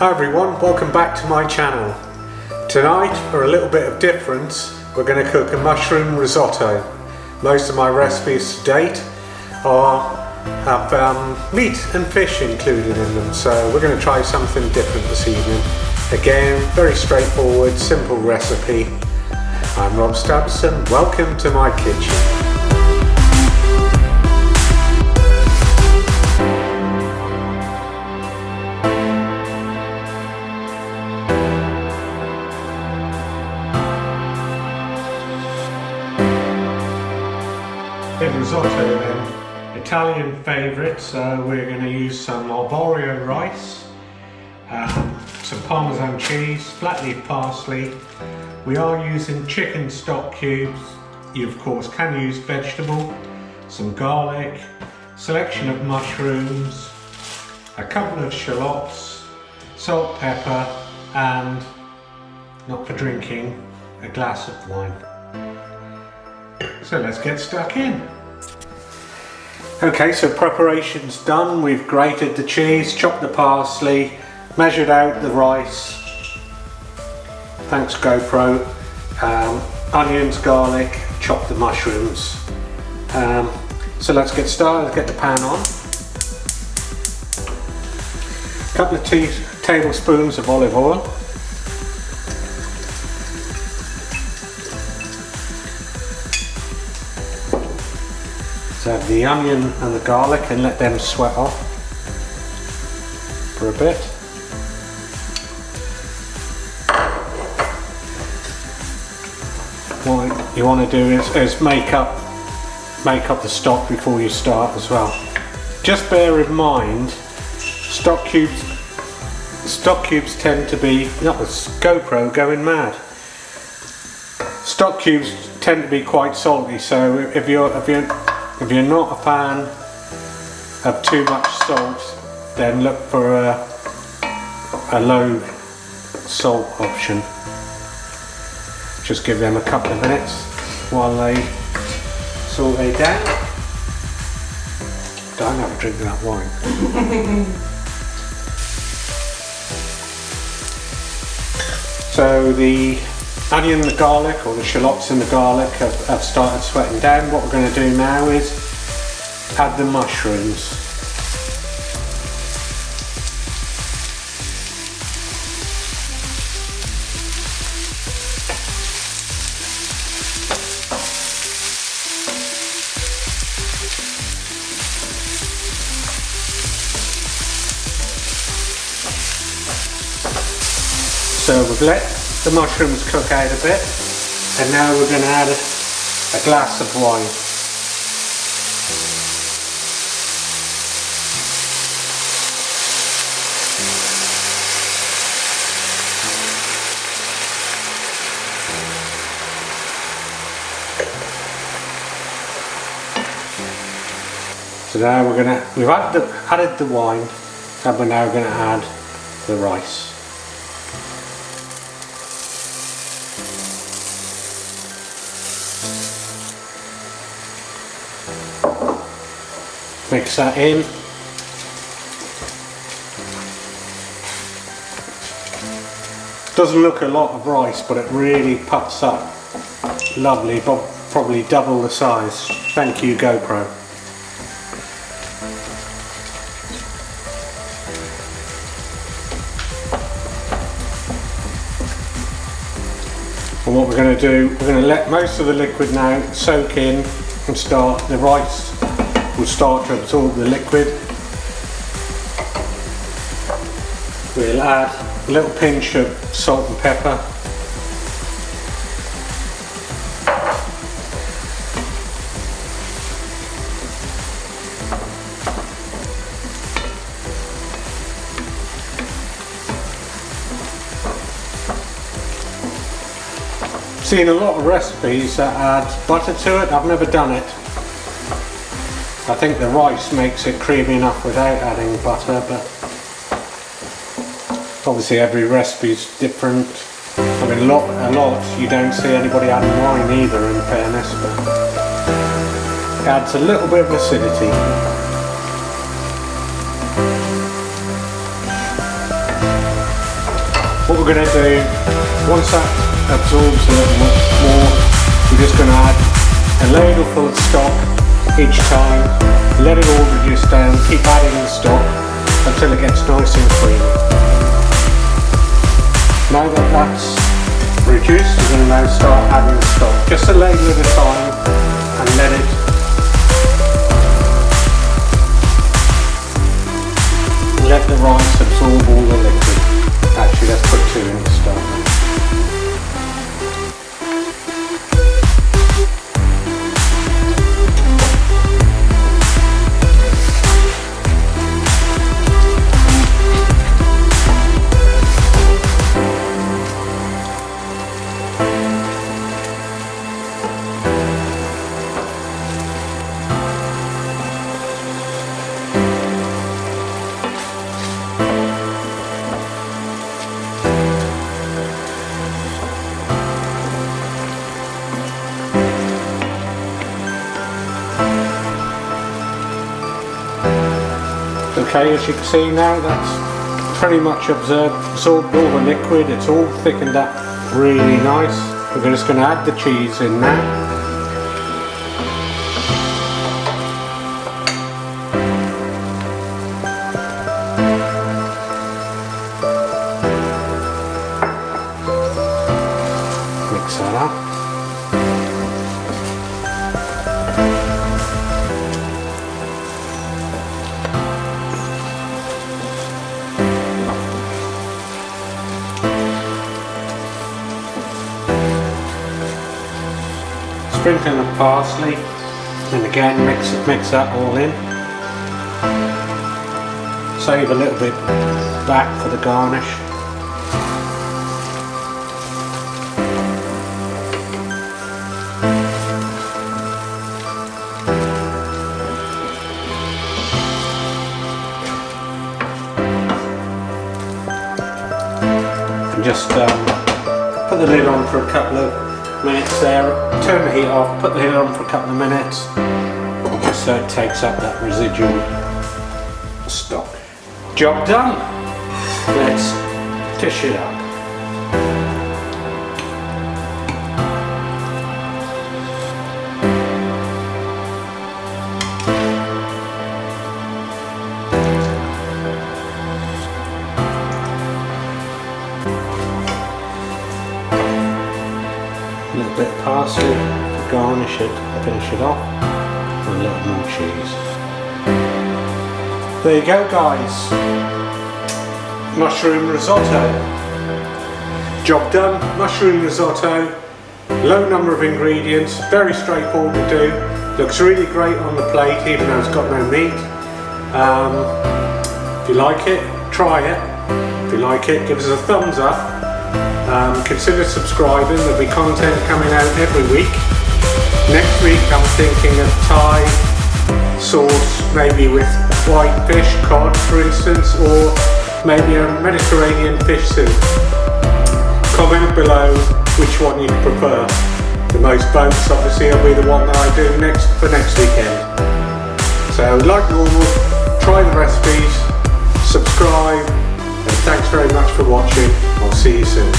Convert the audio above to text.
Hi everyone, welcome back to my channel. Tonight, for a little bit of difference, we're going to cook a mushroom risotto. Most of my recipes to date have meat and fish included in them, so we're going to try something different this evening. Again, very straightforward, simple recipe. I'm Rob Stubbs and welcome to my kitchen. Risotto then, Italian favourite, so we're going to use some arborio rice, some Parmesan cheese, flat leaf parsley. We are using chicken stock cubes. You of course can use vegetable, some garlic, selection of mushrooms, a couple of shallots, salt, pepper, and, not for drinking, a glass of wine. So let's get stuck in. Okay, so preparation's done. We've grated the cheese, chopped the parsley, measured out the rice. Thanks GoPro. Onions, garlic, chopped the mushrooms. So let's get started. Let's get the pan on. A couple of tablespoons of olive oil. So add the onion and the garlic and let them sweat off for a bit. What you want to do is make up the stock before you start as well. Just bear in mind, stock cubes tend to be, not with GoPro going mad. Stock cubes tend to be quite salty, so if you're not a fan of too much salt, then look for a low salt option. Just give them a couple of minutes while they saute down. Don't have a drink of that wine. So the onion, the garlic, or the shallots in the garlic have started sweating down. What we're going to do now is add the mushrooms. So we've let the mushrooms cook out a bit, and now we're going to add a glass of wine. So now we've added the wine, and we're now going to add the rice. Mix that in. Doesn't look a lot of rice, but it really puffs up lovely, but probably double the size. Thank you GoPro. And what we're going to do, we're going to let most of the liquid now soak in and the rice will start to absorb the liquid. We'll add a little pinch of salt and pepper. Seen a lot of recipes that add butter to it. I've never done it. I think the rice makes it creamy enough without adding butter, but obviously every recipe is different. I mean, a lot you don't see anybody adding wine either, in fairness, but it adds a little bit of acidity. we're going to do, once that absorbs a little more, we're just going to add a ladle full of stock each time, let it all reduce down, keep adding the stock until it gets nice and creamy. Now that that's reduced, we're going to now start adding the stock, just a ladle at a time, and let the rice absorb all the liquid. Actually, let's put 2 in to start with. Okay, as you can see now, that's pretty much absorbed all the liquid, it's all thickened up really nice. We're just going to add the cheese in now. Mix that up. Sprinkling of parsley, and again mix that all in. Save a little bit back for the garnish. And just put the lid on for a couple of minutes there, turn the heat off, put the heat on for a couple of minutes, just so it takes up that residual stock. Job done. Let's dish it up. A little bit of parsley to garnish it, finish it off, and a little more cheese. There you go, guys. Mushroom risotto. Job done. Mushroom risotto. Low number of ingredients, very straightforward to do. Looks really great on the plate, even though it's got no meat. If you like it, try it. If you like it, give us a thumbs up. Consider subscribing, there'll be content coming out every week. Next week I'm thinking of Thai sauce, maybe with white fish, cod for instance, or maybe a Mediterranean fish soup. Comment below which one you prefer. The most boats obviously will be the one that I do for next weekend. So like normal, try the recipes, subscribe, and thanks very much for watching. I'll see you soon.